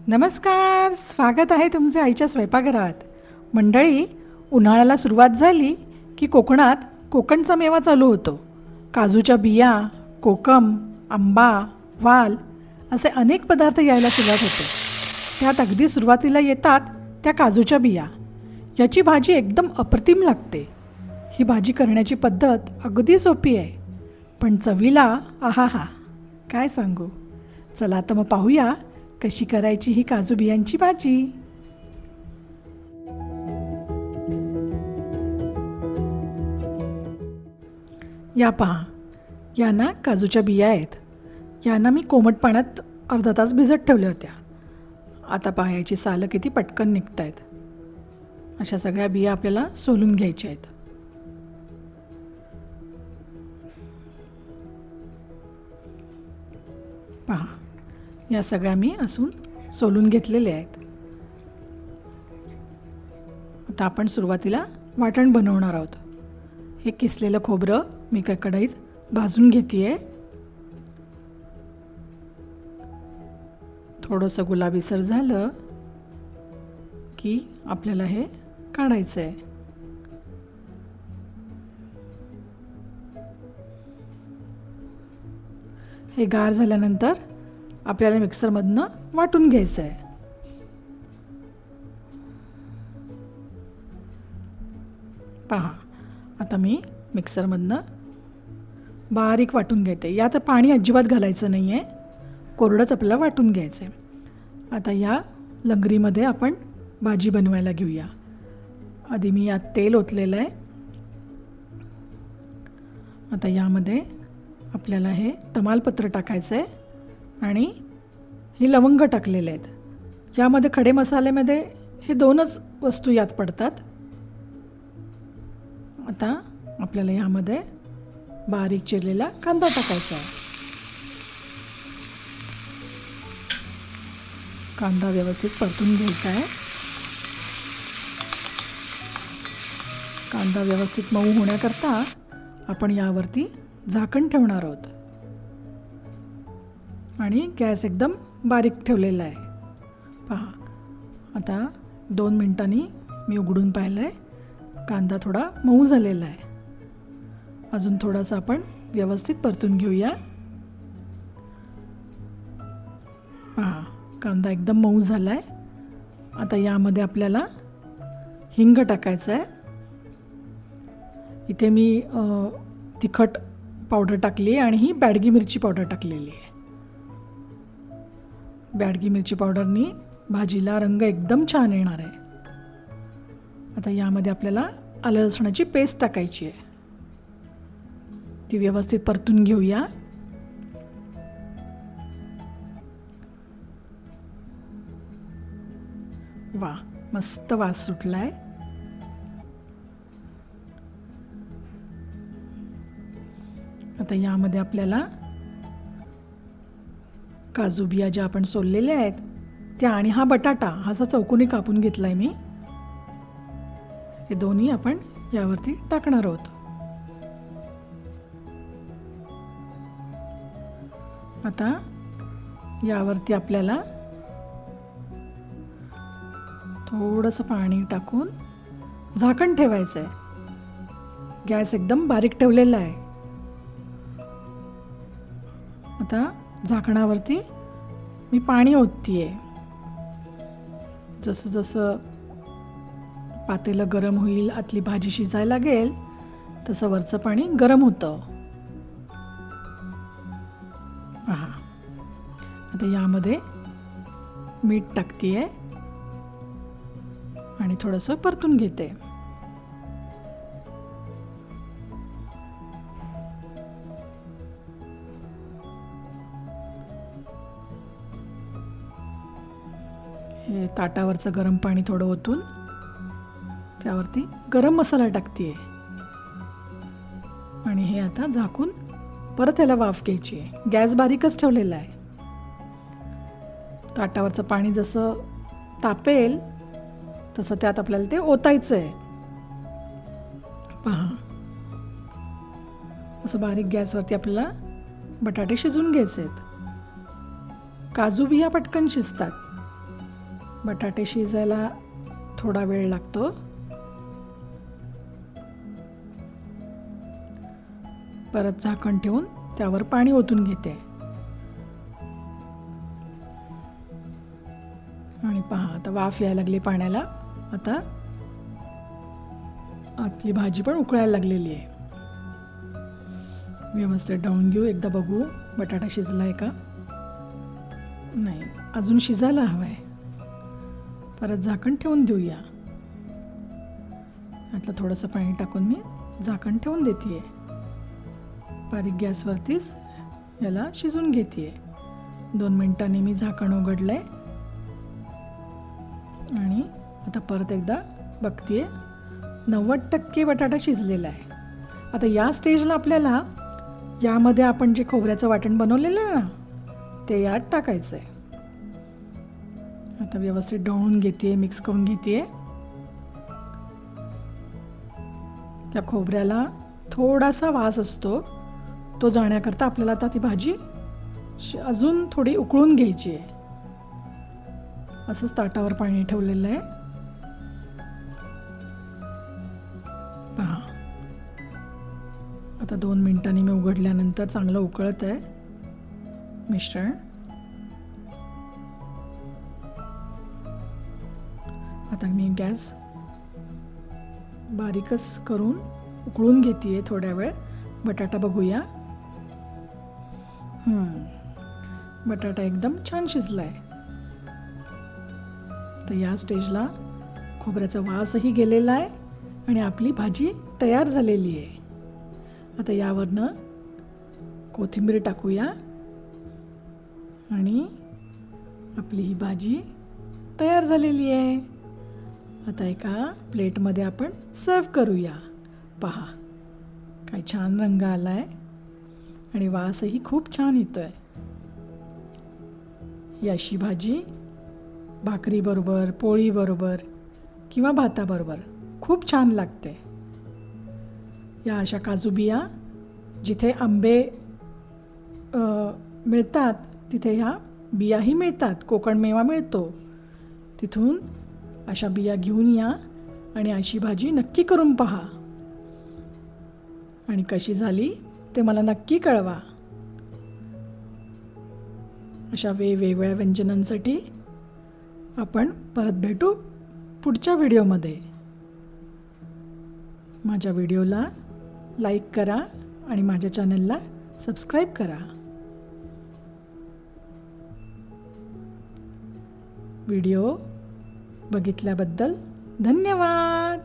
नमस्कार, स्वागत आहे तुमचे आईच्या स्वयंपाकघरात. मंडळी, उन्हाळ्याला सुरुवात झाली की कोकणात कोकणचा मेवा चालू होतो. काजूच्या बिया, कोकम, आंबा, वाल असे अनेक पदार्थ यायला सुरुवात होते. त्यात अगदी सुरुवातीला येतात त्या काजूच्या बिया. याची भाजी एकदम अप्रतिम लागते. ही भाजी करण्याची पद्धत अगदी सोपी आहे, पण चवीला आहाहा काय सांगू. चला आता मग पाहूया कशी करायची ही काजू बियांची भाजी. या पहा, या ना काजूच्या बिया आहेत. यांना मी कोमट पाण्यात अर्धा तास भिजत ठेवल्या होत्या. आता पहा, याची सालं किती पटकन निघत आहेत. अशा सगळ्या बिया आपल्याला सोलून घ्यायच्या आहेत. पहा, या सगळ्या मी असून सोलून घेतलेल्या आहेत. आता आपण सुरुवातीला वाटण बनवणार आहोत. हे किसलेलं खोबरं मी काय कढईत भाजून घेते आहे. थोडंसं गुलाबीसर झालं की आपल्याला हे काढायचं आहे. हे गार झाल्यानंतर आपल्याला मिक्सरमधनं वाटून घ्यायचं आहे. पहा, आता मी मिक्सरमधनं बारीक वाटून घेते. यात पाणी अजिबात घालायचं नाही आहे, कोरडंच आपल्याला वाटून घ्यायचं आहे. आता या लंगरीमध्ये आपण भाजी बनवायला घेऊया. आधी मी यात तेल ओतलेलं आहे. आता यामध्ये आपल्याला हे तमालपत्र टाकायचं आहे आणि हे लवंग टाकलेले आहेत. यामध्ये खडे मसाल्यामध्ये हे दोनच वस्तू यात पडतात. आता आपल्याला यामध्ये बारीक चिरलेला कांदा टाकायचा आहे. कांदा व्यवस्थित परतून घ्यायचा आहे. कांदा व्यवस्थित मऊ होण्याकरता आपण यावरती झाकण ठेवणार आहोत आणि गॅस एकदम बारीक ठेवलेला आहे. पहा, आता 2 मिनिटांनी मी उघडून पाहिलं आहे. कांदा थोडा मऊ झालेला आहे. अजून थोडासा आपण व्यवस्थित परतून घेऊया. पहा, कांदा एकदम मऊ झाला आहे. आता यामध्ये आपल्याला हिंग टाकायचं आहे. इथे मी तिखट पावडर टाकली आहे आणि ही बॅडगी मिरची पावडर टाकलेली आहे. बॅडगी मिरची पावडरनी भाजीला रंग एकदम छान येणार आहे. आता यामध्ये आपल्याला आलं लसणाची पेस्ट टाकायची आहे. ती व्यवस्थित परतून घेऊया. वा, मस्त वास सुटला आहे. आता यामध्ये आपल्याला काजू बिया ज्या आपण सोललेल्या आहेत त्या आणि हा बटाटा असा चौकोनी कापून घेतला आहे मी. हे दोन्ही आपण यावरती टाकणार आहोत. आता यावरती आपल्याला थोडंसं पाणी टाकून झाकण ठेवायचं आहे. गॅस एकदम बारीक ठेवलेला आहे. आता झाकणावरती मी पाणी ओतते. जसं जसं पातेलं गरम होईल, आतली भाजी शिजायला लागेल, तसं वरचं पाणी गरम होतं. पहा, आता यामध्ये मीठ टाकते आणि थोडंसं परतून घेते. हे ताटावरचं गरम पाणी थोडं ओतून त्यावरती गरम मसाला टाकते आणि हे आता झाकून परत याला वाफ घ्यायची आहे. गॅस बारीकच ठेवलेला आहे. ताटावरचं पाणी जसं तापेल तसं त्यात आपल्याला ते ओतायचं आहे. पहा, असं बारीक गॅसवरती आपल्याला बटाटे शिजवून घ्यायचे आहेत. काजू बिया पटकन शिजतात. बटाटे शिजायला थोडा वेळ लागतो. परत झाकण ठेवून त्यावर पाणी ओतून घेते आणि पहा आता वाफ यायला लागली पाण्याला. आता आपली भाजी पण उकळायला लागलेली आहे. व्यवस्थित ढवळून घेऊ. एकदा बघू बटाटा शिजलाय का. नाही, अजून शिजायला हवाय. परत झाकण ठेवून देऊया. यातलं थोडंसं पाणी टाकून मी झाकण ठेवून देते. बारीक गॅसवरतीच याला शिजून घेते. 2 मिनिटांनी मी झाकण उघडलंय आणि आता परत एकदा बघते. 90% बटाटा शिजलेला आहे. आता या स्टेजला आपल्याला यामध्ये आपण जे खोबऱ्याचं वाटण बनवलेलं आहे ना, ते यात टाकायचं आहे. आता व्यवस्थित ढवळून घेते, मिक्स करून घेते. या खोबऱ्याला थोडासा वास असतो, तो जाण्याकरता आपल्याला आता ती भाजी अजून थोडी उकळून घ्यायची आहे. असंच ताटावर पाणी ठेवलेलं आहे. पहा आता 2 मिनिटांनी मी उघडल्यानंतर चांगलं उकळत आहे मिश्रण. आता मी गॅस बारीकच करून उकळून घेते थोड्या वेळ. बटाटा बघूया. बटाटा एकदम छान शिजलाय. तर या स्टेजला खोबऱ्याचा वासही गेलेला आहे आणि आपली भाजी तयार झालेली आहे. आता यावरनं कोथिंबीर टाकूया आणि आपली ही भाजी तयार झालेली आहे. आता एका प्लेटमध्ये आपण सर्व करूया. पहा काय छान रंग आला आहे आणि वासही खूप छान येतो आहे. ही अशी भाजी भाकरीबरोबर, पोळीबरोबर किंवा भाताबरोबर खूप छान लागते. या अशा काजू बिया जिथे आंबे मिळतात तिथे ह्या बियाही मिळतात. कोकण मेवा मिळतो तिथून अशा बिया घेऊन या आणि अशी भाजी नक्की करून पहा आणि कशी झाली ते मला नक्की कळवा. अशा वेगवेगळ्या व्यंजनांसाठी आपण परत भेटू पुढच्या व्हिडिओमध्ये. माझ्या व्हिडिओला लाईक करा आणि माझ्या चॅनलला सबस्क्राईब करा. व्हिडिओ बघितल्याबद्दल धन्यवाद.